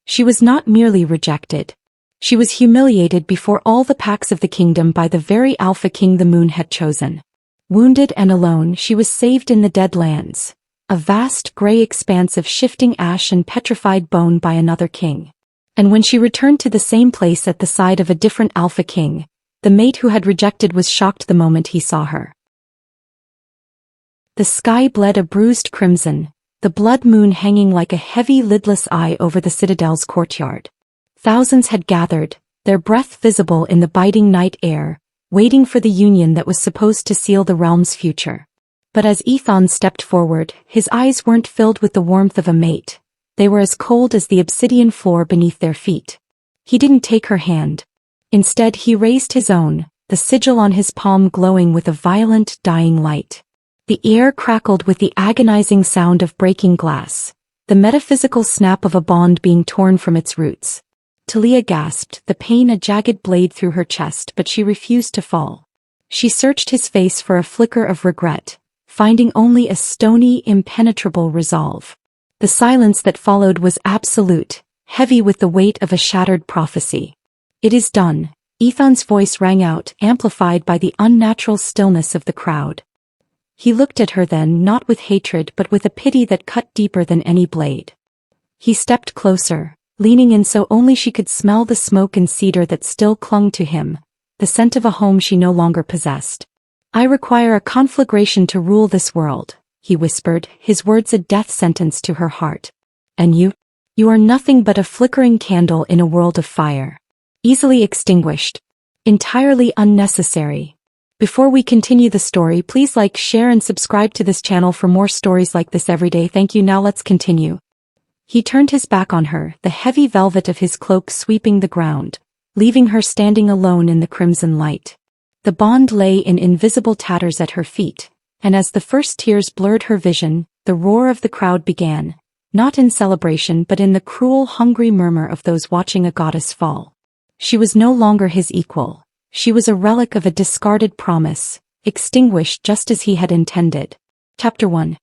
She was not merely rejected. She was humiliated before all the packs of the kingdom by the very Alpha King the moon had chosen. Wounded and alone, she was saved in the Dead Lands, a vast gray expanse of shifting ash and petrified bone by another king. And when she returned to the same place at the side of a different Alpha King, the mate who had rejected was shocked the moment he saw her. The sky bled a bruised crimson, the blood moon hanging like a heavy lidless eye over the citadel's courtyard. Thousands had gathered, their breath visible in the biting night air, waiting for the union that was supposed to seal the realm's future. But as Ethan stepped forward, his eyes weren't filled with the warmth of a mate. They were as cold as the obsidian floor beneath their feet. He didn't take her hand. Instead, he raised his own, the sigil on his palm glowing with a violent, dying light. The air crackled with the agonizing sound of breaking glass, the metaphysical snap of a bond being torn from its roots. Talia gasped, the pain a jagged blade through her chest, but she refused to fall. She searched his face for a flicker of regret, finding only a stony, impenetrable resolve. The silence that followed was absolute, heavy with the weight of a shattered prophecy. "It is done," Ethan's voice rang out, amplified by the unnatural stillness of the crowd. He looked at her then, not with hatred but with a pity that cut deeper than any blade. He stepped closer, leaning in so only she could smell the smoke and cedar that still clung to him, the scent of a home she no longer possessed. "I require a conflagration to rule this world," he whispered, his words a death sentence to her heart. "And you? You are nothing but a flickering candle in a world of fire. Easily extinguished. Entirely unnecessary." Before we continue the story, please like, share and subscribe to this channel for more stories like this every day. Thank you. Now let's continue. He turned his back on her, the heavy velvet of his cloak sweeping the ground, leaving her standing alone in the crimson light. The bond lay in invisible tatters at her feet, and as the first tears blurred her vision, the roar of the crowd began, not in celebration but in the cruel, hungry murmur of those watching a goddess fall. She was no longer his equal. She was a relic of a discarded promise, extinguished just as he had intended. Chapter 1.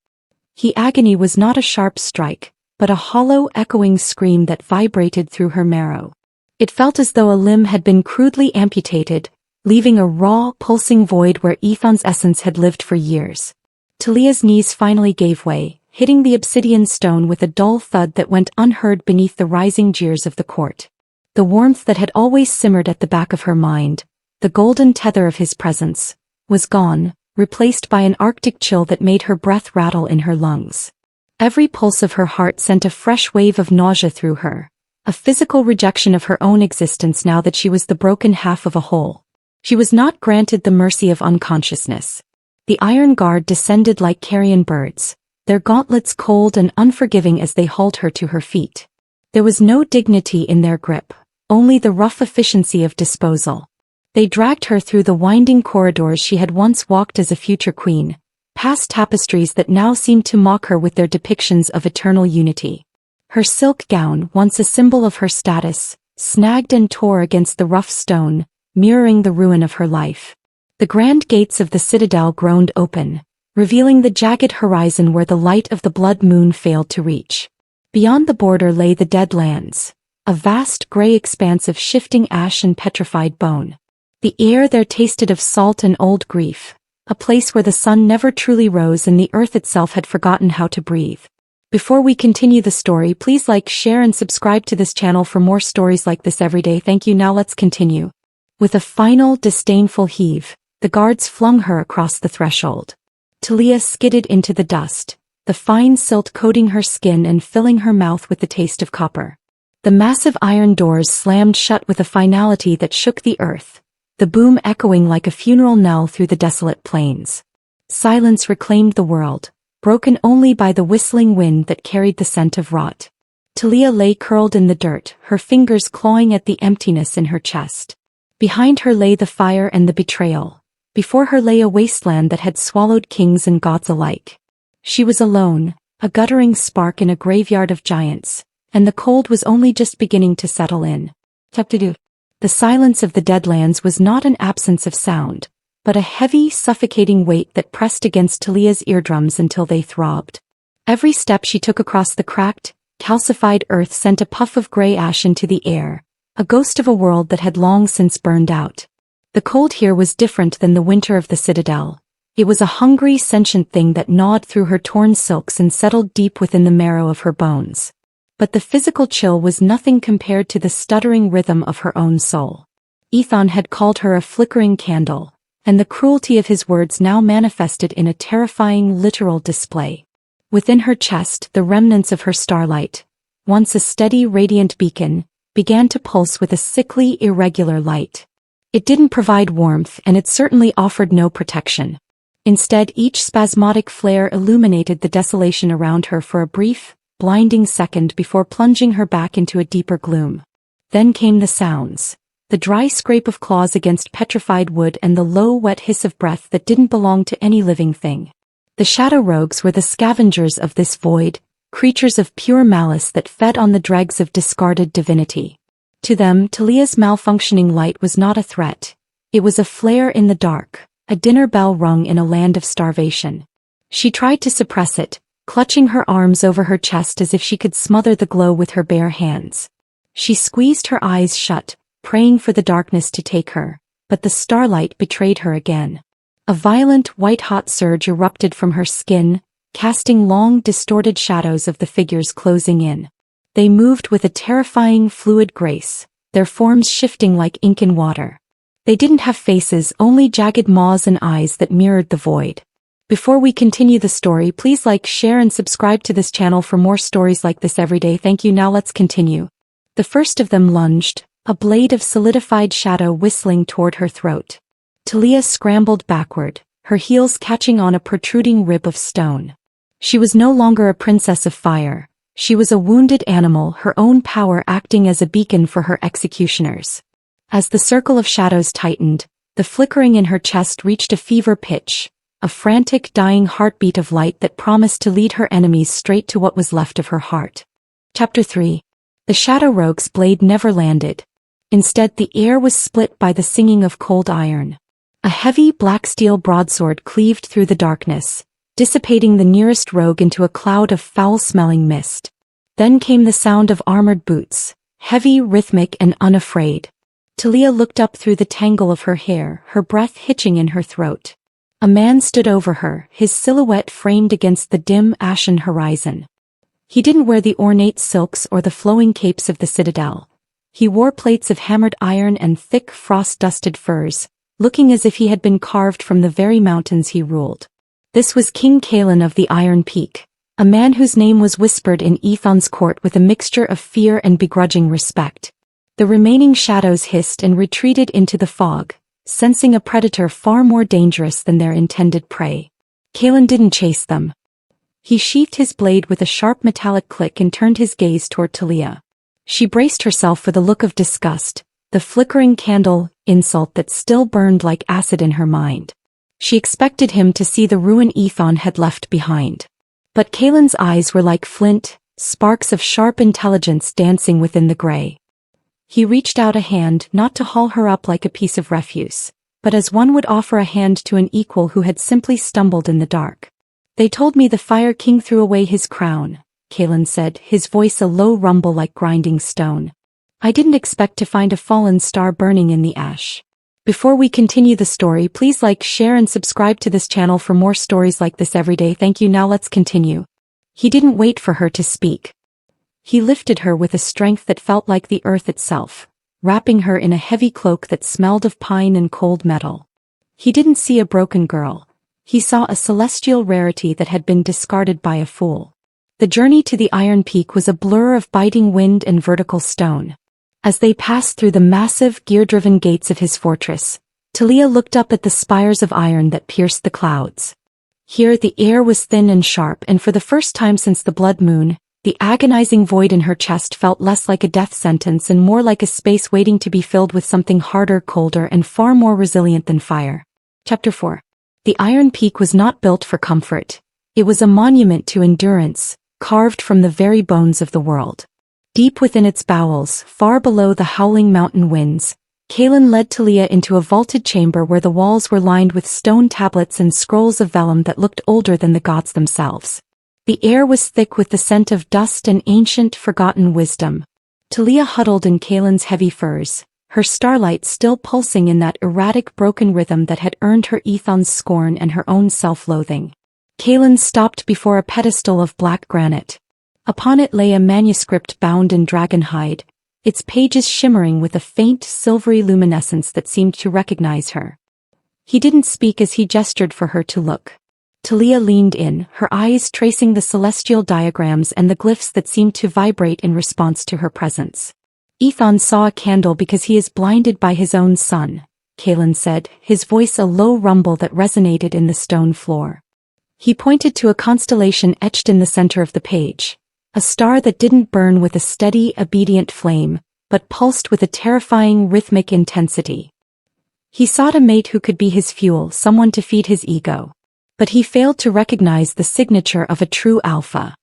Agony was not a sharp strike, but a hollow, echoing scream that vibrated through her marrow. It felt as though a limb had been crudely amputated, leaving a raw, pulsing void where Ethan's essence had lived for years. Talia's knees finally gave way, hitting the obsidian stone with a dull thud that went unheard beneath the rising jeers of the court. The warmth that had always simmered at the back of her mind, the golden tether of his presence, was gone, replaced by an arctic chill that made her breath rattle in her lungs. Every pulse of her heart sent a fresh wave of nausea through her, a physical rejection of her own existence now that she was the broken half of a whole. She was not granted the mercy of unconsciousness. The iron guard descended like carrion birds, their gauntlets cold and unforgiving as they hauled her to her feet. There was no dignity in their grip, only the rough efficiency of disposal. They dragged her through the winding corridors she had once walked as a future queen, past tapestries that now seemed to mock her with their depictions of eternal unity. Her silk gown, once a symbol of her status, snagged and tore against the rough stone, mirroring the ruin of her life. The grand gates of the citadel groaned open, revealing the jagged horizon where the light of the blood moon failed to reach. Beyond the border lay the Dead Lands, a vast gray expanse of shifting ash and petrified bone. The air there tasted of salt and old grief, a place where the sun never truly rose and the earth itself had forgotten how to breathe. Before we continue the story, please like, share and subscribe to this channel for more stories like this every day. Thank you. Now let's continue. With a final, disdainful heave, the guards flung her across the threshold. Talia skidded into the dust, the fine silt coating her skin and filling her mouth with the taste of copper. The massive iron doors slammed shut with a finality that shook the earth, the boom echoing like a funeral knell through the desolate plains. Silence reclaimed the world, broken only by the whistling wind that carried the scent of rot. Talia lay curled in the dirt, her fingers clawing at the emptiness in her chest. Behind her lay the fire and the betrayal. Before her lay a wasteland that had swallowed kings and gods alike. She was alone, a guttering spark in a graveyard of giants, and the cold was only just beginning to settle in. Chapter 2. The silence of the Deadlands was not an absence of sound, but a heavy, suffocating weight that pressed against Talia's eardrums until they throbbed. Every step she took across the cracked, calcified earth sent a puff of gray ash into the air, a ghost of a world that had long since burned out. The cold here was different than the winter of the citadel. It was a hungry, sentient thing that gnawed through her torn silks and settled deep within the marrow of her bones. But the physical chill was nothing compared to the stuttering rhythm of her own soul. Ethan had called her a flickering candle, and the cruelty of his words now manifested in a terrifying literal display. Within her chest, the remnants of her starlight, once a steady, radiant beacon, began to pulse with a sickly, irregular light. It didn't provide warmth, and it certainly offered no protection. Instead, each spasmodic flare illuminated the desolation around her for a brief, blinding second before plunging her back into a deeper gloom. Then came the sounds. The dry scrape of claws against petrified wood and the low, wet hiss of breath that didn't belong to any living thing. The shadow rogues were the scavengers of this void, creatures of pure malice that fed on the dregs of discarded divinity. To them, Talia's malfunctioning light was not a threat. It was a flare in the dark, a dinner bell rung in a land of starvation. She tried to suppress it, clutching her arms over her chest as if she could smother the glow with her bare hands. She squeezed her eyes shut, praying for the darkness to take her, but the starlight betrayed her again. A violent, white-hot surge erupted from her skin, casting long, distorted shadows of the figures closing in. They moved with a terrifying, fluid grace, their forms shifting like ink in water. They didn't have faces, only jagged maws and eyes that mirrored the void. Before we continue the story, please like, share and subscribe to this channel for more stories like this every day. Thank you. Now let's continue. The first of them lunged, a blade of solidified shadow whistling toward her throat. Talia scrambled backward, her heels catching on a protruding rib of stone. She was no longer a princess of fire. She was a wounded animal, her own power acting as a beacon for her executioners. As the circle of shadows tightened, the flickering in her chest reached a fever pitch, a frantic, dying heartbeat of light that promised to lead her enemies straight to what was left of her heart. Chapter 3. The Shadow Rogue's blade never landed. Instead, the air was split by the singing of cold iron. A heavy, black steel broadsword cleaved through the darkness, dissipating the nearest rogue into a cloud of foul-smelling mist. Then came the sound of armored boots, heavy, rhythmic, and unafraid. Talia looked up through the tangle of her hair, her breath hitching in her throat. A man stood over her, his silhouette framed against the dim, ashen horizon. He didn't wear the ornate silks or the flowing capes of the citadel. He wore plates of hammered iron and thick, frost-dusted furs, looking as if he had been carved from the very mountains he ruled. This was King Kaelin of the Iron Peak, a man whose name was whispered in Ethan's court with a mixture of fear and begrudging respect. The remaining shadows hissed and retreated into the fog, sensing a predator far more dangerous than their intended prey. Kaelin didn't chase them. He sheathed his blade with a sharp metallic click and turned his gaze toward Talia. She braced herself for the look of disgust, the flickering candle insult that still burned like acid in her mind. She expected him to see the ruin Ethan had left behind. But Kaelin's eyes were like flint, sparks of sharp intelligence dancing within the gray. He reached out a hand not to haul her up like a piece of refuse, but as one would offer a hand to an equal who had simply stumbled in the dark. "They told me the Fire King threw away his crown," Kaelin said, his voice a low rumble like grinding stone. "I didn't expect to find a fallen star burning in the ash." Before we continue the story, please like, share and subscribe to this channel for more stories like this every day. Thank you. Now let's continue. He didn't wait for her to speak. He lifted her with a strength that felt like the earth itself, wrapping her in a heavy cloak that smelled of pine and cold metal. He didn't see a broken girl. He saw a celestial rarity that had been discarded by a fool. The journey to the Iron Peak was a blur of biting wind and vertical stone. As they passed through the massive, gear-driven gates of his fortress, Talia looked up at the spires of iron that pierced the clouds. Here the air was thin and sharp, and for the first time since the blood moon, the agonizing void in her chest felt less like a death sentence and more like a space waiting to be filled with something harder, colder, and far more resilient than fire. Chapter 4. The Iron Peak was not built for comfort. It was a monument to endurance, carved from the very bones of the world. Deep within its bowels, far below the howling mountain winds, Kaelin led Talia into a vaulted chamber where the walls were lined with stone tablets and scrolls of vellum that looked older than the gods themselves. The air was thick with the scent of dust and ancient, forgotten wisdom. Talia huddled in Kaylin's heavy furs, her starlight still pulsing in that erratic, broken rhythm that had earned her Ethan's scorn and her own self-loathing. Kaylin stopped before a pedestal of black granite. Upon it lay a manuscript bound in dragon hide, its pages shimmering with a faint, silvery luminescence that seemed to recognize her. He didn't speak as he gestured for her to look. Talia leaned in, her eyes tracing the celestial diagrams and the glyphs that seemed to vibrate in response to her presence. Ethan saw a candle because he is blinded by his own sun, Kaylin said, his voice a low rumble that resonated in the stone floor. He pointed to a constellation etched in the center of the page, a star that didn't burn with a steady, obedient flame, but pulsed with a terrifying, rhythmic intensity. He sought a mate who could be his fuel, someone to feed his ego. But he failed to recognize the signature of a true alpha.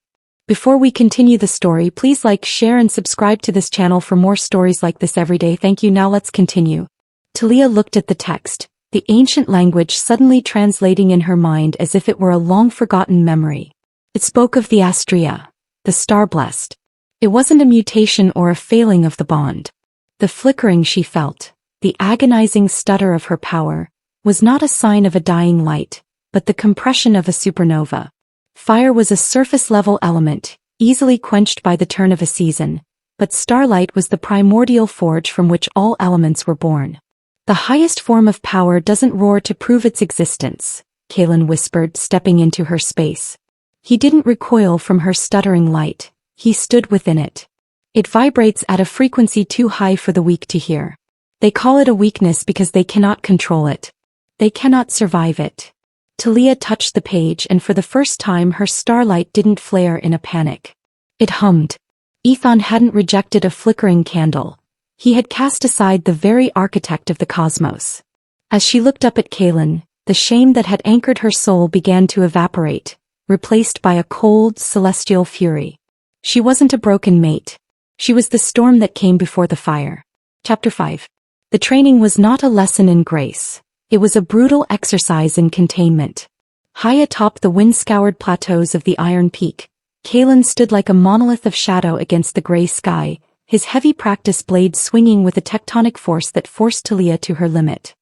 Before we continue the story, please like, share and subscribe to this channel for more stories like this every day. Thank you. Now let's continue. Talia looked at the text, the ancient language suddenly translating in her mind as if it were a long-forgotten memory. It spoke of the Astrea, the star-blessed. It wasn't a mutation or a failing of the bond. The flickering she felt, the agonizing stutter of her power, was not a sign of a dying light, but the compression of a supernova. Fire was a surface-level element, easily quenched by the turn of a season, but starlight was the primordial forge from which all elements were born. The highest form of power doesn't roar to prove its existence, Kaylin whispered, stepping into her space. He didn't recoil from her stuttering light, he stood within it. It vibrates at a frequency too high for the weak to hear. They call it a weakness because they cannot control it. They cannot survive it. Talia touched the page and for the first time her starlight didn't flare in a panic. It hummed. Ethan hadn't rejected a flickering candle. He had cast aside the very architect of the cosmos. As she looked up at Kaylin, the shame that had anchored her soul began to evaporate, replaced by a cold, celestial fury. She wasn't a broken mate. She was the storm that came before the fire. Chapter 5. The training was not a lesson in grace. It was a brutal exercise in containment. High atop the wind-scoured plateaus of the Iron Peak, Kaylin stood like a monolith of shadow against the gray sky, his heavy practice blade swinging with a tectonic force that forced Talia to her limit.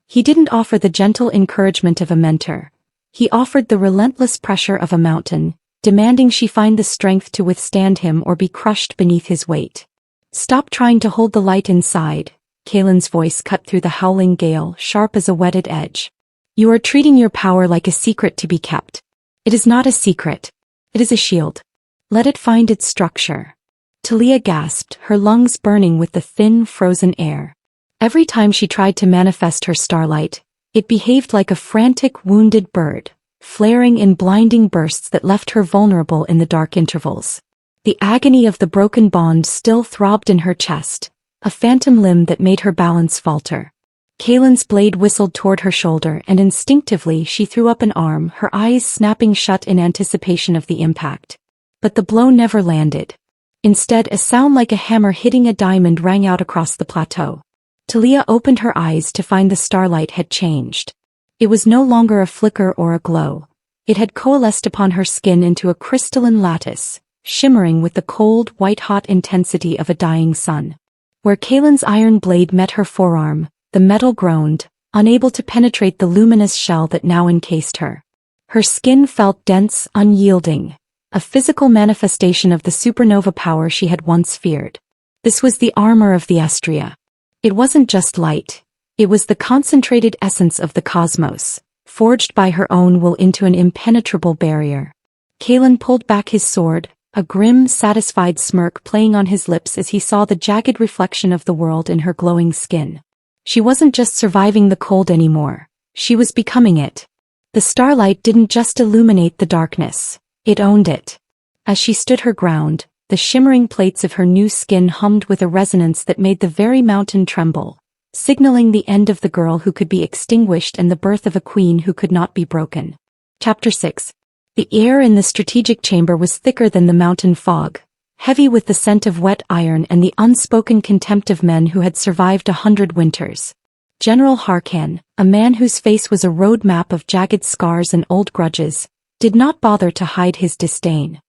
He didn't offer the gentle encouragement of a mentor. He offered the relentless pressure of a mountain, demanding she find the strength to withstand him or be crushed beneath his weight. Stop trying to hold the light inside. Kaylin's voice cut through the howling gale, sharp as a whetted edge. You are treating your power like a secret to be kept. It is not a secret. It is a shield. Let it find its structure. Talia gasped, her lungs burning with the thin, frozen air. Every time she tried to manifest her starlight, it behaved like a frantic, wounded bird, flaring in blinding bursts that left her vulnerable in the dark intervals. The agony of the broken bond still throbbed in her chest, a phantom limb that made her balance falter. Kaylin's blade whistled toward her shoulder and instinctively she threw up an arm, her eyes snapping shut in anticipation of the impact. But the blow never landed. Instead, a sound like a hammer hitting a diamond rang out across the plateau. Talia opened her eyes to find the starlight had changed. It was no longer a flicker or a glow. It had coalesced upon her skin into a crystalline lattice, shimmering with the cold, white-hot intensity of a dying sun. Where Kaylin's iron blade met her forearm, the metal groaned, unable to penetrate the luminous shell that now encased her. Her skin felt dense, unyielding, a physical manifestation of the supernova power she had once feared. This was the armor of the Astrea. It wasn't just light. It was the concentrated essence of the cosmos, forged by her own will into an impenetrable barrier. Kaylin pulled back his sword, a grim, satisfied smirk playing on his lips as he saw the jagged reflection of the world in her glowing skin. She wasn't just surviving the cold anymore. She was becoming it. The starlight didn't just illuminate the darkness. It owned it. As she stood her ground, the shimmering plates of her new skin hummed with a resonance that made the very mountain tremble, signaling the end of the girl who could be extinguished and the birth of a queen who could not be broken. Chapter 6. The air in the strategic chamber was thicker than the mountain fog, heavy with the scent of wet iron and the unspoken contempt of men who had survived 100 winters. General Harkan, a man whose face was a road map of jagged scars and old grudges, did not bother to hide his disdain.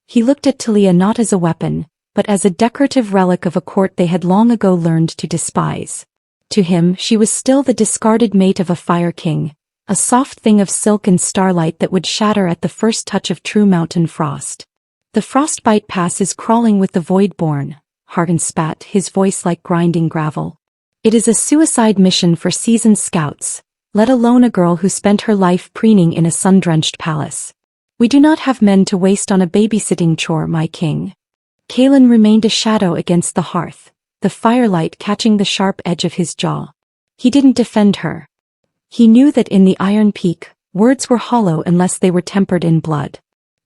He looked at Talia not as a weapon, but as a decorative relic of a court they had long ago learned to despise. To him she was still the discarded mate of a fire king, a soft thing of silk and starlight that would shatter at the first touch of true mountain frost. "The frostbite pass is crawling with the void-born," Hargan spat, his voice like grinding gravel. "It is a suicide mission for seasoned scouts, let alone a girl who spent her life preening in a sun-drenched palace. We do not have men to waste on a babysitting chore, my king." Kalen remained a shadow against the hearth, the firelight catching the sharp edge of his jaw. He didn't defend her. He knew that in the Iron Peak, words were hollow unless they were tempered in blood.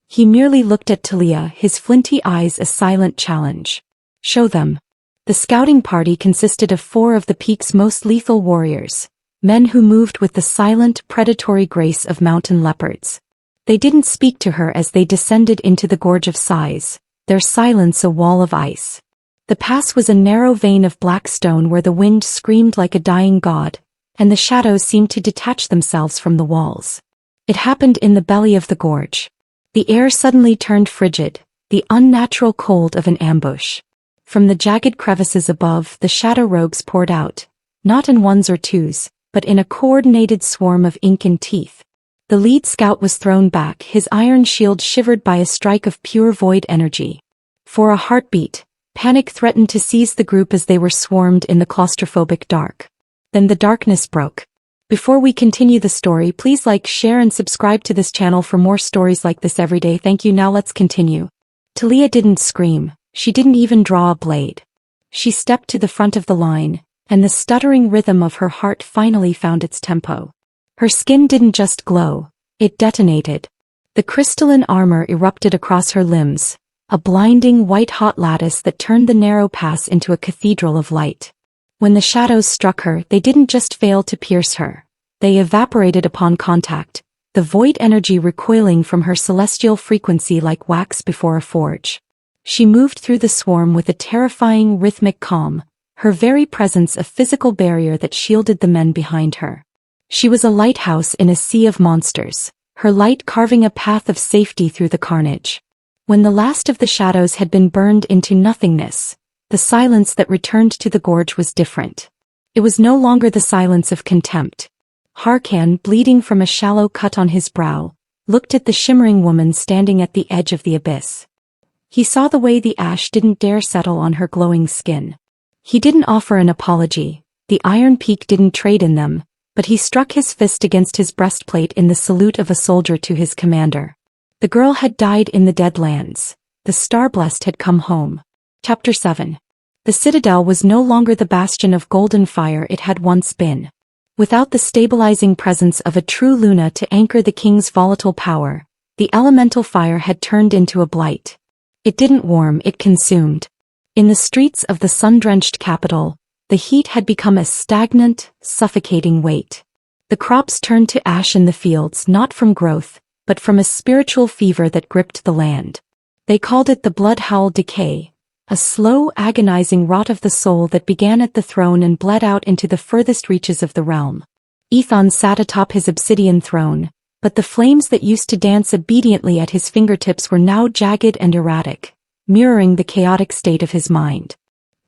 He merely looked at Talia, his flinty eyes a silent challenge. "Show them." The scouting party consisted of 4 of the peak's most lethal warriors, men who moved with the silent, predatory grace of mountain leopards. They didn't speak to her as they descended into the gorge of sighs, their silence a wall of ice. The pass was a narrow vein of black stone where the wind screamed like a dying god, and the shadows seemed to detach themselves from the walls. It happened in the belly of the gorge. The air suddenly turned frigid, the unnatural cold of an ambush. From the jagged crevices above, the shadow rogues poured out, not in ones or twos, but in a coordinated swarm of ink and teeth. The lead scout was thrown back, his iron shield shivered by a strike of pure void energy. For a heartbeat, panic threatened to seize the group as they were swarmed in the claustrophobic dark. Then the darkness broke. Before we continue the story, please like, share and subscribe to this channel for more stories like this every day. Thank you. Now let's continue. Talia didn't scream, she didn't even draw a blade. She stepped to the front of the line, and the stuttering rhythm of her heart finally found its tempo. Her skin didn't just glow, it detonated. The crystalline armor erupted across her limbs, a blinding white-hot lattice that turned the narrow pass into a cathedral of light. When the shadows struck her, they didn't just fail to pierce her. They evaporated upon contact, the void energy recoiling from her celestial frequency like wax before a forge. She moved through the swarm with a terrifying rhythmic calm, her very presence a physical barrier that shielded the men behind her. She was a lighthouse in a sea of monsters, her light carving a path of safety through the carnage. When the last of the shadows had been burned into nothingness, the silence that returned to the gorge was different. It was no longer the silence of contempt. Harkan, bleeding from a shallow cut on his brow, looked at the shimmering woman standing at the edge of the abyss. He saw the way the ash didn't dare settle on her glowing skin. He didn't offer an apology, the Iron Peak didn't trade in them, but he struck his fist against his breastplate in the salute of a soldier to his commander. The girl had died in the Deadlands. The Starblessed had come home. Chapter 7. The Citadel was no longer the bastion of golden fire it had once been. Without the stabilizing presence of a true Luna to anchor the king's volatile power, the elemental fire had turned into a blight. It didn't warm, it consumed. In the streets of the sun-drenched capital, the heat had become a stagnant, suffocating weight. The crops turned to ash in the fields not from growth, but from a spiritual fever that gripped the land. They called it the blood-howl decay, a slow, agonizing rot of the soul that began at the throne and bled out into the furthest reaches of the realm. Ethan sat atop his obsidian throne, but the flames that used to dance obediently at his fingertips were now jagged and erratic, mirroring the chaotic state of his mind.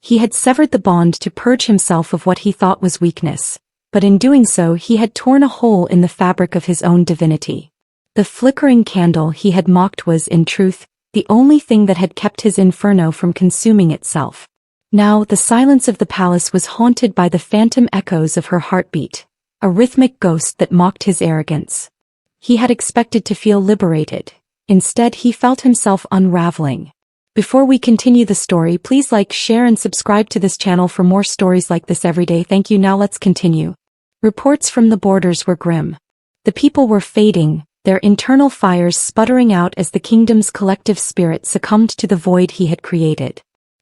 He had severed the bond to purge himself of what he thought was weakness, but in doing so he had torn a hole in the fabric of his own divinity. The flickering candle he had mocked was, in truth, the only thing that had kept his inferno from consuming itself. Now the silence of the palace was haunted by the phantom echoes of her heartbeat, a rhythmic ghost that mocked his arrogance. He had expected to feel liberated. Instead he felt himself unraveling. Before we continue the story, please like, share and subscribe to this channel for more stories like this every day. Thank you. Now let's continue. Reports from the borders were grim. The people were fading, their internal fires sputtering out as the kingdom's collective spirit succumbed to the void he had created.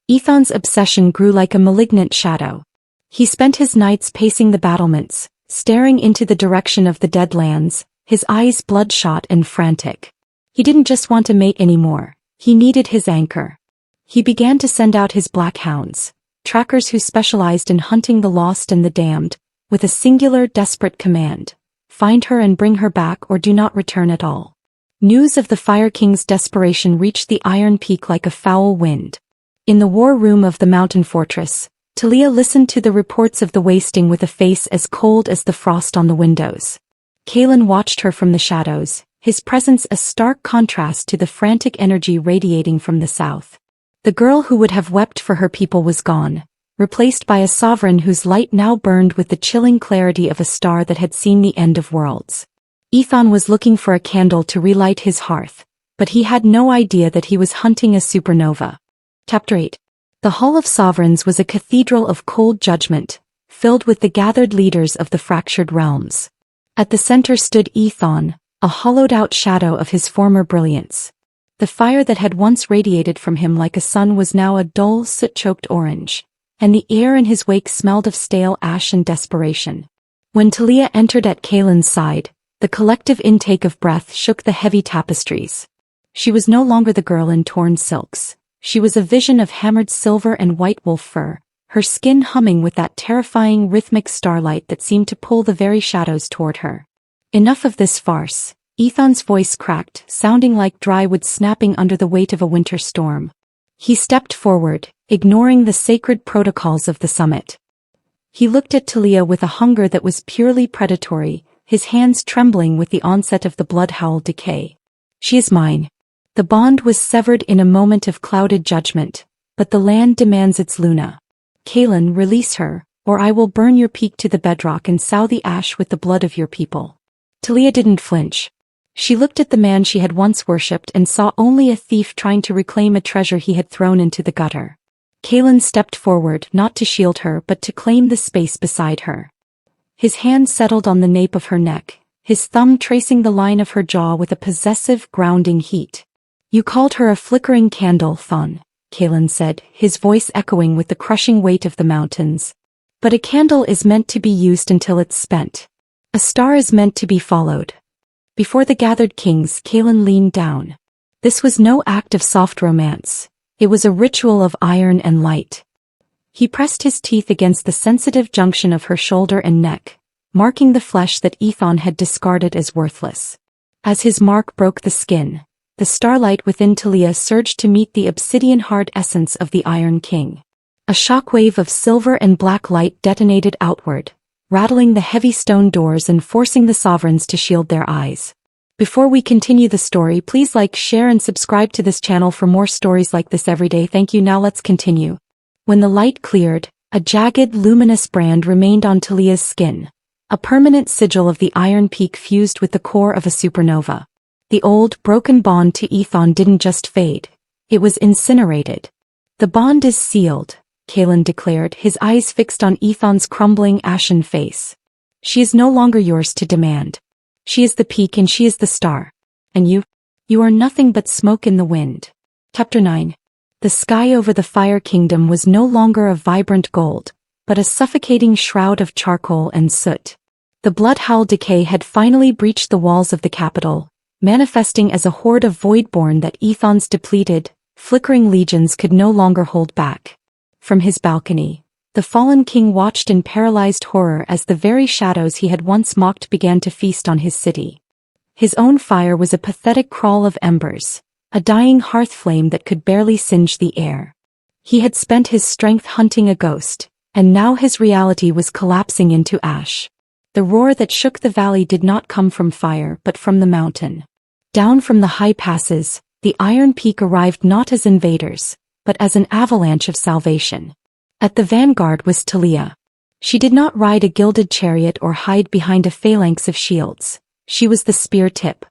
Ethan's obsession grew like a malignant shadow. He spent his nights pacing the battlements, staring into the direction of the Deadlands, his eyes bloodshot and frantic. He didn't just want a mate anymore. He needed his anchor. He began to send out his black hounds, trackers who specialized in hunting the lost and the damned, with a singular, desperate command: find her and bring her back or do not return at all. News of the Fire King's desperation reached the Iron Peak like a foul wind. In the war room of the mountain fortress, Talia listened to the reports of the wasting with a face as cold as the frost on the windows. Kaelin watched her from the shadows, his presence a stark contrast to the frantic energy radiating from the south. The girl who would have wept for her people was gone, replaced by a sovereign whose light now burned with the chilling clarity of a star that had seen the end of worlds. Ethan was looking for a candle to relight his hearth, but he had no idea that he was hunting a supernova. Chapter 8. The Hall of Sovereigns was a cathedral of cold judgment, filled with the gathered leaders of the fractured realms. At the center stood Ethan, a hollowed-out shadow of his former brilliance. The fire that had once radiated from him like a sun was now a dull, soot-choked orange, and the air in his wake smelled of stale ash and desperation. When Talia entered at Kaelin's side, the collective intake of breath shook the heavy tapestries. She was no longer the girl in torn silks. She was a vision of hammered silver and white wolf fur, her skin humming with that terrifying rhythmic starlight that seemed to pull the very shadows toward her. Enough of this farce. Ethan's voice cracked, sounding like dry wood snapping under the weight of a winter storm. He stepped forward, ignoring the sacred protocols of the summit. He looked at Talia with a hunger that was purely predatory, his hands trembling with the onset of the blood-howl decay. She is mine. The bond was severed in a moment of clouded judgment, but the land demands its Luna. Kaelin, release her, or I will burn your peak to the bedrock and sow the ash with the blood of your people. Talia didn't flinch. She looked at the man she had once worshipped and saw only a thief trying to reclaim a treasure he had thrown into the gutter. Kaelin stepped forward, not to shield her but to claim the space beside her. His hand settled on the nape of her neck, his thumb tracing the line of her jaw with a possessive, grounding heat. You called her a flickering candle, Thon, Kaelin said, his voice echoing with the crushing weight of the mountains. But a candle is meant to be used until it's spent. A star is meant to be followed. Before the gathered kings, Kaelin leaned down. This was no act of soft romance. It was a ritual of iron and light. He pressed his teeth against the sensitive junction of her shoulder and neck, marking the flesh that Ethan had discarded as worthless. As his mark broke the skin, the starlight within Talia surged to meet the obsidian-hard essence of the Iron King. A shockwave of silver and black light detonated outward, rattling the heavy stone doors and forcing the sovereigns to shield their eyes. Before we continue the story, please like, share and subscribe to this channel for more stories like this every day. Thank you. Now let's continue. When the light cleared, a jagged, luminous brand remained on Talia's skin, a permanent sigil of the Iron Peak fused with the core of a supernova. The old, broken bond to Ethan didn't just fade, it was incinerated. The bond is sealed, Kaelin declared, his eyes fixed on Ethan's crumbling, ashen face. She is no longer yours to demand. She is the peak and she is the star. And you are nothing but smoke in the wind. Chapter 9. The sky over the Fire Kingdom was no longer a vibrant gold, but a suffocating shroud of charcoal and soot. The blood-howl decay had finally breached the walls of the capital, manifesting as a horde of voidborn that Ethan's depleted, flickering legions could no longer hold back. From his balcony, the fallen king watched in paralyzed horror as the very shadows he had once mocked began to feast on his city. His own fire was a pathetic crawl of embers, a dying hearth flame that could barely singe the air. He had spent his strength hunting a ghost, and now his reality was collapsing into ash. The roar that shook the valley did not come from fire but from the mountain. Down from the high passes, the Iron Peak arrived not as invaders, but as an avalanche of salvation. At the vanguard was Talia. She did not ride a gilded chariot or hide behind a phalanx of shields. She was the spear tip.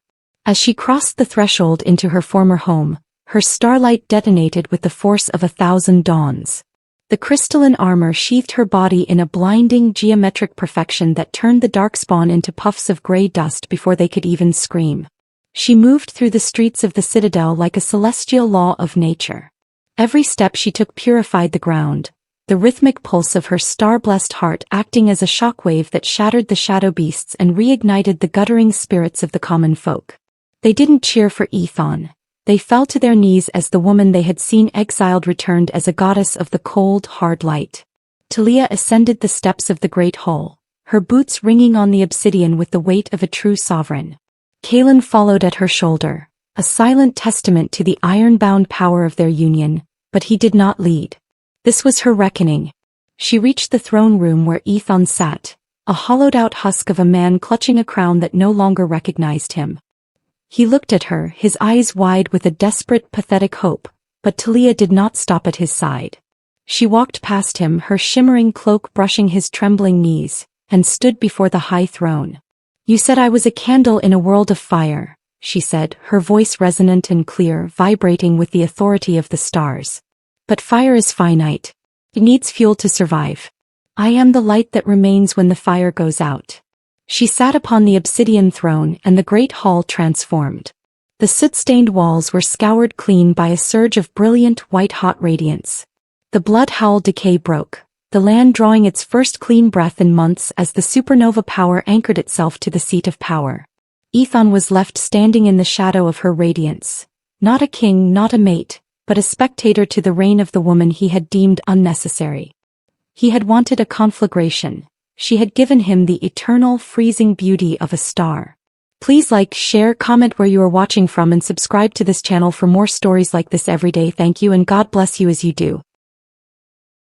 As she crossed the threshold into her former home, her starlight detonated with the force of 1,000 dawns. The crystalline armor sheathed her body in a blinding geometric perfection that turned the darkspawn into puffs of gray dust before they could even scream. She moved through the streets of the citadel like a celestial law of nature. Every step she took purified the ground, the rhythmic pulse of her star-blessed heart acting as a shockwave that shattered the shadow beasts and reignited the guttering spirits of the common folk. They didn't cheer for Ethan. They fell to their knees as the woman they had seen exiled returned as a goddess of the cold, hard light. Talia ascended the steps of the great hall, her boots ringing on the obsidian with the weight of a true sovereign. Kaelin followed at her shoulder, a silent testament to the iron-bound power of their union, but he did not lead. This was her reckoning. She reached the throne room where Ethan sat, a hollowed-out husk of a man clutching a crown that no longer recognized him. He looked at her, his eyes wide with a desperate, pathetic hope, but Talia did not stop at his side. She walked past him, her shimmering cloak brushing his trembling knees, and stood before the high throne. "You said I was a candle in a world of fire," she said, her voice resonant and clear, vibrating with the authority of the stars. "But fire is finite. It needs fuel to survive. I am the light that remains when the fire goes out." She sat upon the obsidian throne and the great hall transformed. The soot-stained walls were scoured clean by a surge of brilliant white-hot radiance. The blood-howl decay broke, the land drawing its first clean breath in months as the supernova power anchored itself to the seat of power. Ethan was left standing in the shadow of her radiance. Not a king, not a mate, but a spectator to the reign of the woman he had deemed unnecessary. He had wanted a conflagration. She had given him the eternal, freezing beauty of a star. Please like, share, comment where you are watching from and subscribe to this channel for more stories like this every day. Thank you and God bless you as you do.